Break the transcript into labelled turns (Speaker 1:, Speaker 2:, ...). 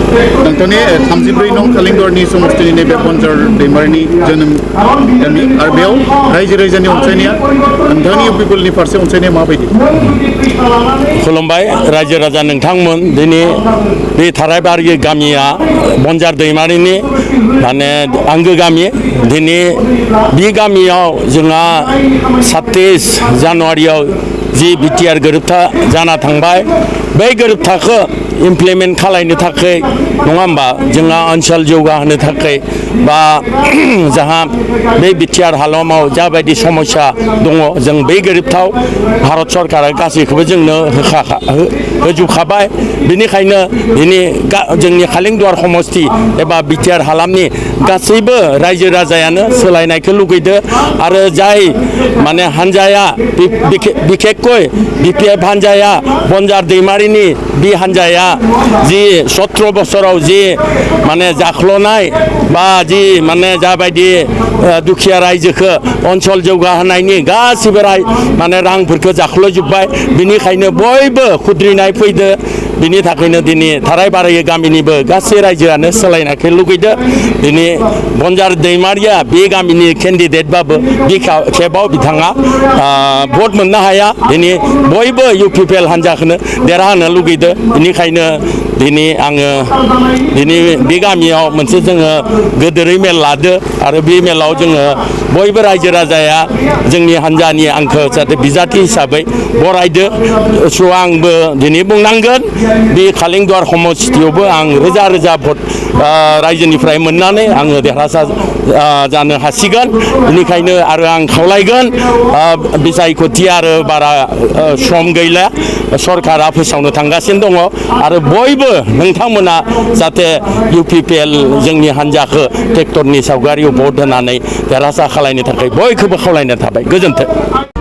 Speaker 1: नोंथांनि 34 नं कालिंगरनि समस्थिनि नैबे बनजार दैमारिनि जोनोम गामि आरो बेयाव रायजो राजानि अनसायनाया नोंथांनि पिपलनि फारसे अनसायनाया माबायदि?
Speaker 2: खुलुमबाय रायजो राजा नोंथांमोन दिनै बे थारायबारि गामिया बनजार दैमारिनि माने आंगो गामि दिनै बे गामियाव जोंहा 27 जानुवारियाव जि बिटिआर गोरोबथा जाना थांबाय बै गोरोबथाखौ इमप्लिमेन्ट खालामनो थाखाय नङा होमबा जोंहा ओनसोल जौगाहोनो थाखाय बा जोंहा बे बिटिआर हालामाव जाबायदि समस्या दङ जों बै गोरोबथाव भारत सरकारा गासैखौबो जोंनो होजोबखाबाय बेनिखायनो दिनै जोंनि कालिंदुवार समस्ति एबा बिटिआर हालामनि गासैबो रायजो राजायानो सोलायनायखौ लुगैदो आरो जाय माने हानजाया बिखेखকৈ बिपिएफ हानजाया बनजार दैमारिनि बि हानजाया जि 17 बोसोराव जि माने जाख्ल'नाय बा जि माने जाबायदि दुखिया रायजोखौ ओनसोल जौगाहोनायनि गासिबो माने रांफोरखौ जाख्ल'जोब्बाय बिनिखायनो बयबो खुद्रिनाय फैदो बिनि थाखायनो दिनै थारायबारि गामिनिबो गासै रायजोआनो सोलायनायखौ लुगैदो दिनै बनजार दैमारिया बे गामिनि केन्डिडेटबाबो बे खेबाव बिथाङा भट मोननो हाया दिनै बयबो इउपिपिएल हानजाखौनो देरहानो लुगैदो बेनिखायनो दिनै आङो दिनै बे गामियाव मोनसे जोङो गोदोरै मेल लादो आरो बे मेलाव जोङो बयबो रायजो राजाया जोंनि हानजानि आंखौ जाहाथे बिजाथि हिसाबै बरायदो स' आंबो दिनै बुंनांगोन बे कालिंदुवार समस्तियावबो आं रोजा रोजा भट रायजोनिफ्राय मोननानै आङो देरहासार जानो हासिगोन बेनिखायनो आरो आं खावलायगोन बिसायख'थि आरो बारा सम गैला सरकारा फोसावनो थांगासिनो दङ आरो बयबो नोंथांमोना जाहाथे इउपिपिएल जोंनि हानजाखौ ट्रेक्टरनि सावगारियाव भट होनानै देरहासार खालामनो थाखाय बयखौबो खावलायनाय थाबाय गोजोन्थों।